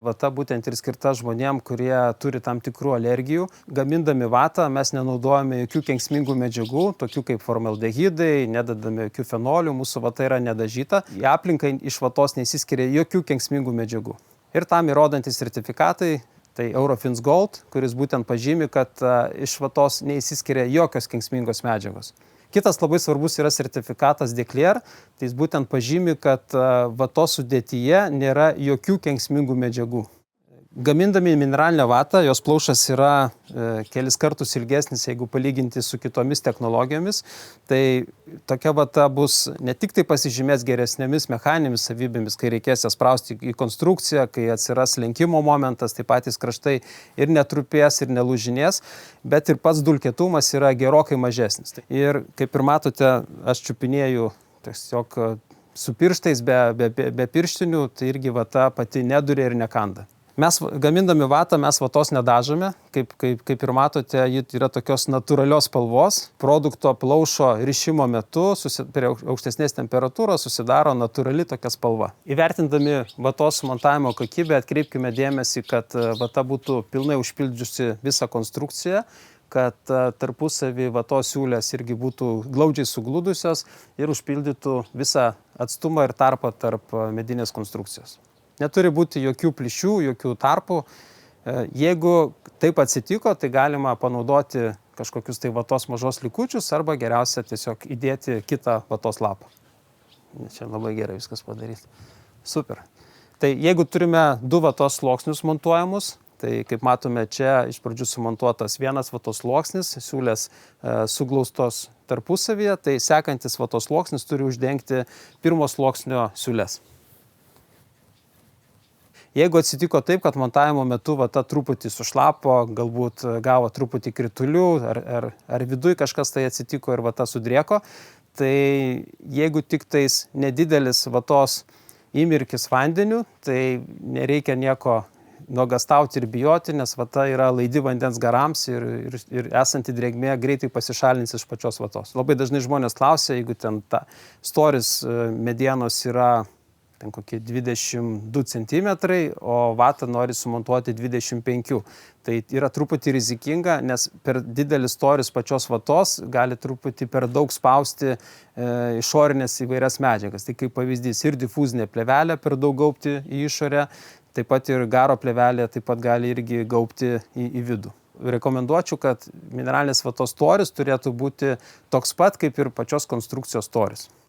Vata būtent ir skirta žmonėm, kurie turi tam tikrų alergijų. Gamindami vatą mes nenaudojame jokių kenksmingų medžiagų, tokių kaip formaldehidai, nededame jokių fenolių, mūsų vata yra nedažyta. Į aplinką iš vatos neįsiskiria jokių kenksmingų medžiagų. Ir tam įrodantys sertifikatai, tai Eurofins Gold, kuris būtent pažymi, kad iš vatos neįsiskiria jokios kenksmingos medžiagos. Kitas labai svarbus yra sertifikatas Declare, tai jis būtent pažymi, kad vatos sudėtyje nėra jokių kenksmingų medžiagų. Gamindami mineralinę vatą, jos plaušas yra kelis kartus ilgesnis, jeigu palyginti su kitomis technologijomis, tai tokia vata bus ne tik tai pasižymės geresnėmis mechaninėmis savybėmis, kai reikės jas sprausti į konstrukciją, kai atsiras lenkimo momentas, tai patys kraštai ir netrupės, ir nelūžinės, bet ir pats dulkėtumas yra gerokai mažesnis. Ir kaip ir matote, aš čiupinėju tiesiog su pirštais, be pirštinių, tai irgi vata pati neduria ir nekanda. Mes gamindami vatą, mes vatos nedažome, kaip ir matote, ji yra tokios natūralios spalvos. Produkto plaušo rišimo metu prie aukštesnės temperatūros susidaro natūrali tokia spalva. Įvertindami vatos montavimo kokybę, atkreipkime dėmesį, kad vata būtų pilnai užpildžiusi visą konstrukciją, kad tarpusavį vatos siūlės irgi būtų glaudžiai sugludusios ir užpildytų visą atstumą ir tarpą tarp medinės konstrukcijos. Neturi būti jokių plyšių, jokių tarpų. Jeigu taip atsitiko, tai galima panaudoti kažkokius tai vatos mažos likučius arba geriausia tiesiog įdėti kitą vatos lapą. Čia labai gerai viskas padaryti. Super. Tai jeigu turime 2 vatos sluoksnius montuojamus, tai kaip matome čia iš pradžių sumontuotas vienas vatos sluoksnis, siūlės suglaustos tarpusavyje, tai sekantis vatos sluoksnis turi uždengti pirmo sluoksnio siūles. Jeigu atsitiko taip, kad montavimo metu vata truputį sušlapo, galbūt gavo truputį kritulių, ar viduj kažkas tai atsitiko ir vata sudrėko, tai jeigu tik tais nedidelis vatos įmirkis vandeniu, tai nereikia nieko nuogastauti ir bijoti, nes vata yra laidi vandens garams ir esanti drėgmė greitai pasišalins iš pačios vatos. Labai dažnai žmonės klausia, jeigu ten storis medienos yra ten kokie 22 cm, o vatą nori sumontuoti 25. Tai yra truputį rizikinga, nes per didelis storis pačios vatos gali truputį per daug spausti išorinės įvairias medžiagas. Tai kaip pavyzdys ir difuzinė plėvelė per daug gaubti į išorę, taip pat ir garo plėvelė taip pat gali irgi gaubti į vidų. Rekomenduočiau, kad mineralinės vatos storis turėtų būti toks pat kaip ir pačios konstrukcijos storis.